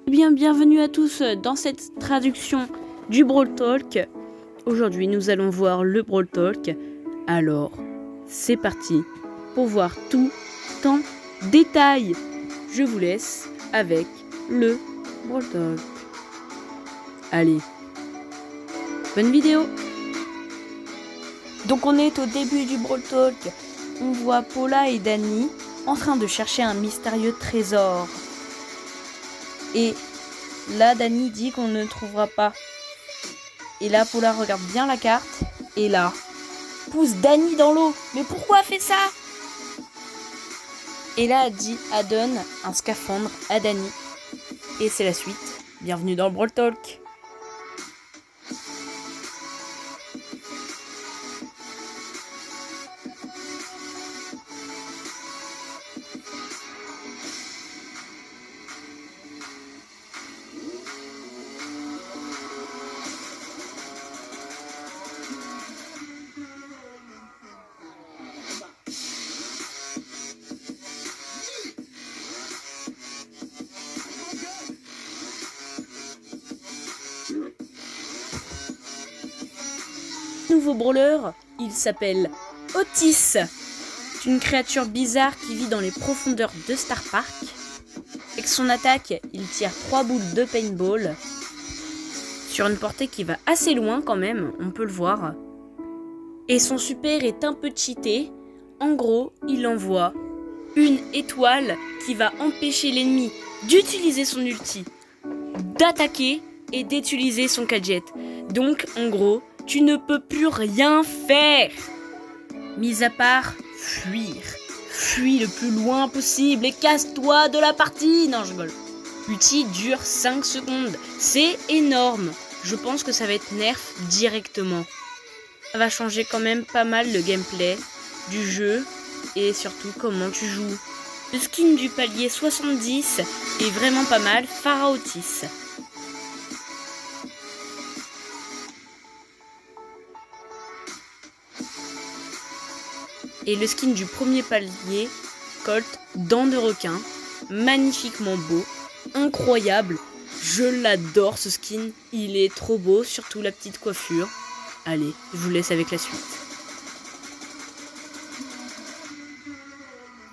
Eh bien, bienvenue à tous dans cette traduction du Brawl Talk. Aujourd'hui, nous allons voir le Brawl Talk. Alors, c'est parti pour voir tout en détail. Je vous laisse avec le Brawl Talk. Allez, bonne vidéo. Donc on est au début du Brawl Talk. On voit Paula et Dani en train de chercher un mystérieux trésor. Et là, Dani dit qu'on ne trouvera pas. Et là, Paula regarde bien la carte. Et là, pousse Dani dans l'eau. Mais pourquoi elle fait ça? Et là, elle donne un scaphandre à Dani. Et c'est la suite. Bienvenue dans le Brawl Talk. Nouveau brawler, il s'appelle Otis. C'est une créature bizarre qui vit dans les profondeurs de Star Park. Avec son attaque, il tire 3 boules de paintball sur une portée qui va assez loin quand même, on peut le voir. Et son super est un peu cheaté. En gros, il envoie une étoile qui va empêcher l'ennemi d'utiliser son ulti, d'attaquer et d'utiliser son gadget. Donc, en gros, tu ne peux plus rien faire, mis à part fuir. Fuis le plus loin possible et casse-toi de la partie. Non, je rigole. L'ulti dure 5 secondes. C'est énorme. Je pense que ça va être nerf directement. Ça va changer quand même pas mal le gameplay du jeu et surtout comment tu joues. Le skin du palier 70 est vraiment pas mal. Pharah Otis. Et le skin du premier palier, Colt, dents de requin, magnifiquement beau, incroyable, je l'adore ce skin, il est trop beau, surtout la petite coiffure. Allez, je vous laisse avec la suite.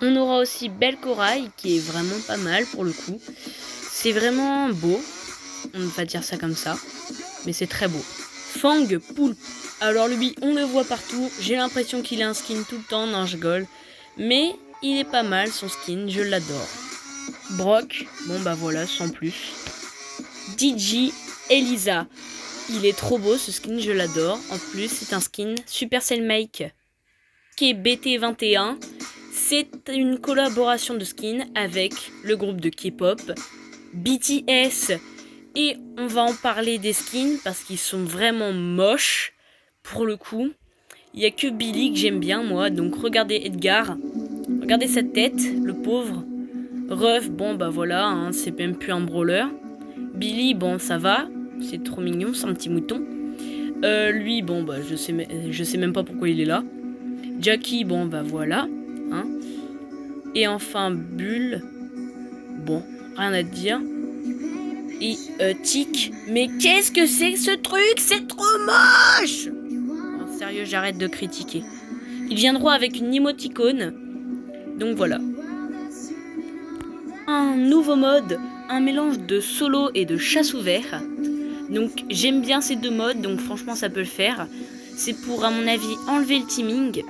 On aura aussi Belle Corail, qui est vraiment pas mal pour le coup. C'est vraiment beau, on ne va pas dire ça comme ça, mais c'est très beau. Fang Poulpe. Alors lui, on le voit partout, j'ai l'impression qu'il a un skin tout le temps, non je rigole. Mais il est pas mal son skin, je l'adore. Brock, bon bah voilà, sans plus. DJ Elisa, il est trop beau ce skin, je l'adore. En plus, c'est un skin Supercell Make, qui est BT21. C'est une collaboration de skins avec le groupe de K-pop BTS. Et on va en parler des skins parce qu'ils sont vraiment moches. Pour le coup, il n'y a que Billy que j'aime bien moi, donc regardez Edgar, regardez sa tête, le pauvre. Ruff, bon bah voilà, hein, c'est même plus un brawler. Billy, bon ça va, c'est trop mignon, c'est un petit mouton. Lui, bon bah je sais même pas pourquoi il est là. Jackie, bon bah voilà, hein. Et enfin Bull, bon, rien à dire. Et Tic, mais qu'est-ce que c'est que ce truc? C'est trop moche! Sérieux, j'arrête de critiquer. Il vient droit avec une émoticône. Donc voilà. Un nouveau mode, un mélange de solo et de chasse ouvert. Donc j'aime bien ces deux modes, donc franchement ça peut le faire. C'est pour, à mon avis, enlever le teaming.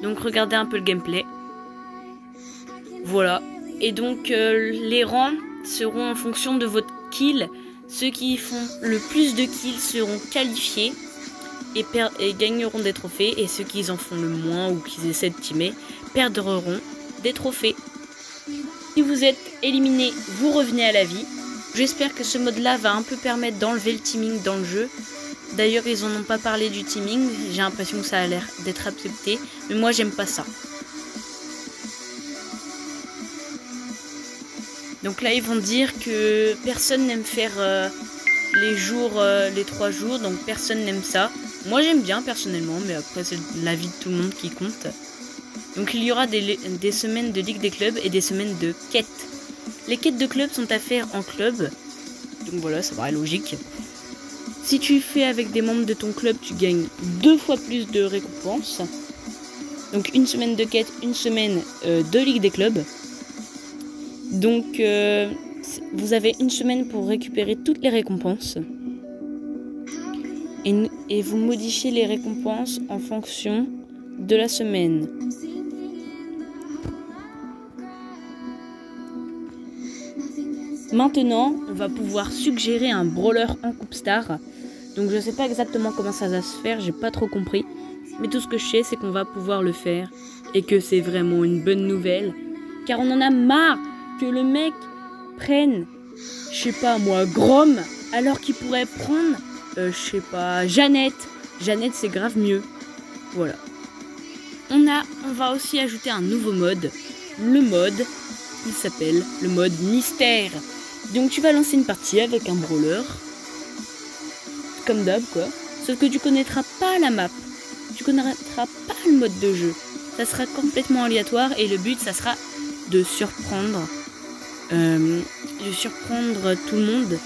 Donc regardez un peu le gameplay. Voilà. Et donc les rangs seront en fonction de votre kill. Ceux qui font le plus de kills seront qualifiés et gagneront des trophées, et ceux qui en font le moins ou qui essaient de teamer perdront des trophées. Si vous êtes éliminé, vous revenez à la vie. J'espère que ce mode là va un peu permettre d'enlever le teaming dans le jeu. D'ailleurs ils en ont pas parlé du teaming, j'ai l'impression que ça a l'air d'être accepté, mais moi j'aime pas ça. Donc là ils vont dire que personne n'aime faire les 3 jours, donc personne n'aime ça. Moi j'aime bien personnellement, mais après c'est l'avis de tout le monde qui compte. Donc il y aura des semaines de Ligue des clubs et des semaines de quêtes. Les quêtes de club sont à faire en club Donc voilà, ça paraît logique. Si tu fais avec des membres de ton club, tu gagnes 2 fois plus de récompenses. Donc une semaine de quête, une semaine de Ligue des clubs. Donc vous avez une semaine pour récupérer toutes les récompenses. Et vous modifiez les récompenses en fonction de la semaine. Maintenant, on va pouvoir suggérer un brawler en Coupe Star. Donc je sais pas exactement comment ça va se faire, j'ai pas trop compris. Mais tout ce que je sais, c'est qu'on va pouvoir le faire. Et que c'est vraiment une bonne nouvelle. Car on en a marre que le mec prenne, je sais pas moi, Grom, alors qu'il pourrait prendre, je sais pas, Jeannette. Jeannette, c'est grave mieux. Voilà. On va aussi ajouter un nouveau mode. Le mode, il s'appelle le mode mystère. Donc tu vas lancer une partie avec un brawler. Comme d'hab quoi. Sauf que tu connaîtras pas la map. Tu connaîtras pas le mode de jeu. Ça sera complètement aléatoire et le but ça sera de surprendre. Tout le monde.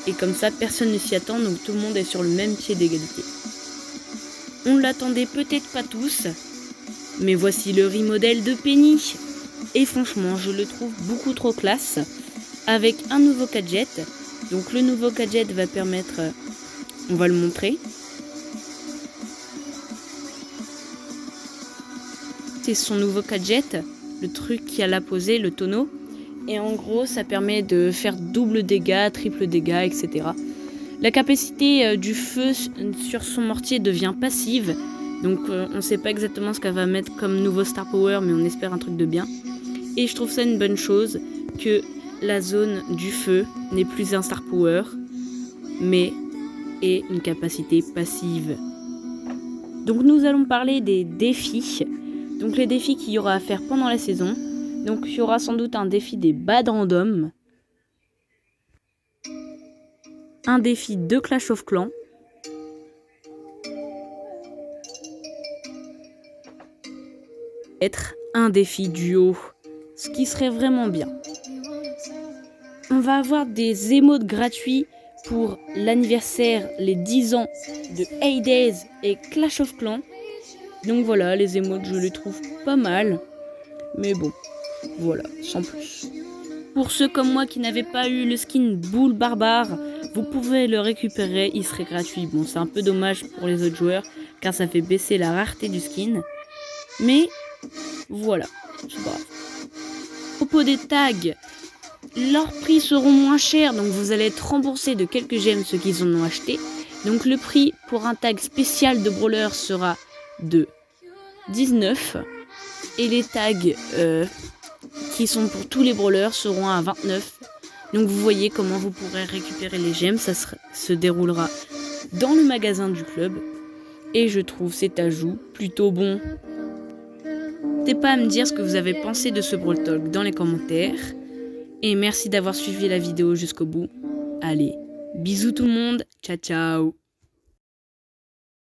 Et comme ça personne ne s'y attend. Donc tout le monde est sur le même pied d'égalité. On l'attendait peut-être pas tous. Mais voici le remodel de Penny. Et franchement, je le trouve beaucoup trop classe. Avec un nouveau gadget. Donc le nouveau gadget va permettre... on va le montrer. C'est son nouveau gadget. Le truc qui a la posée, le tonneau. Et en gros, ça permet de faire double dégâts, triple dégâts, etc. La capacité du feu sur son mortier devient passive. Donc on ne sait pas exactement ce qu'elle va mettre comme nouveau Star Power, mais on espère un truc de bien. Et je trouve ça une bonne chose que la zone du feu n'est plus un Star Power, mais est une capacité passive. Donc nous allons parler des défis. Donc les défis qu'il y aura à faire pendant la saison. Donc il y aura sans doute un défi des bad random. Un défi de Clash of Clans. Être un défi duo, ce qui serait vraiment bien. On va avoir des émotes gratuits pour l'anniversaire, les 10 ans de Hades et Clash of Clans. Donc voilà, les émotes je les trouve pas mal, mais bon, voilà, sans plus. Pour ceux comme moi qui n'avaient pas eu le skin boule barbare, vous pouvez le récupérer, il serait gratuit. Bon, c'est un peu dommage pour les autres joueurs, car ça fait baisser la rareté du skin, mais... voilà, c'est pas grave. À propos des tags, leurs prix seront moins chers, donc vous allez être remboursé de quelques gemmes ceux qui en ont acheté. Donc le prix pour un tag spécial de brawler sera de 19 et les tags qui sont pour tous les brawlers seront à 29. Donc vous voyez comment vous pourrez récupérer les gemmes, ça se déroulera dans le magasin du club et je trouve cet ajout plutôt bon. N'hésitez pas à me dire ce que vous avez pensé de ce Brawl Talk dans les commentaires. Et merci d'avoir suivi la vidéo jusqu'au bout. Allez, bisous tout le monde, ciao ciao.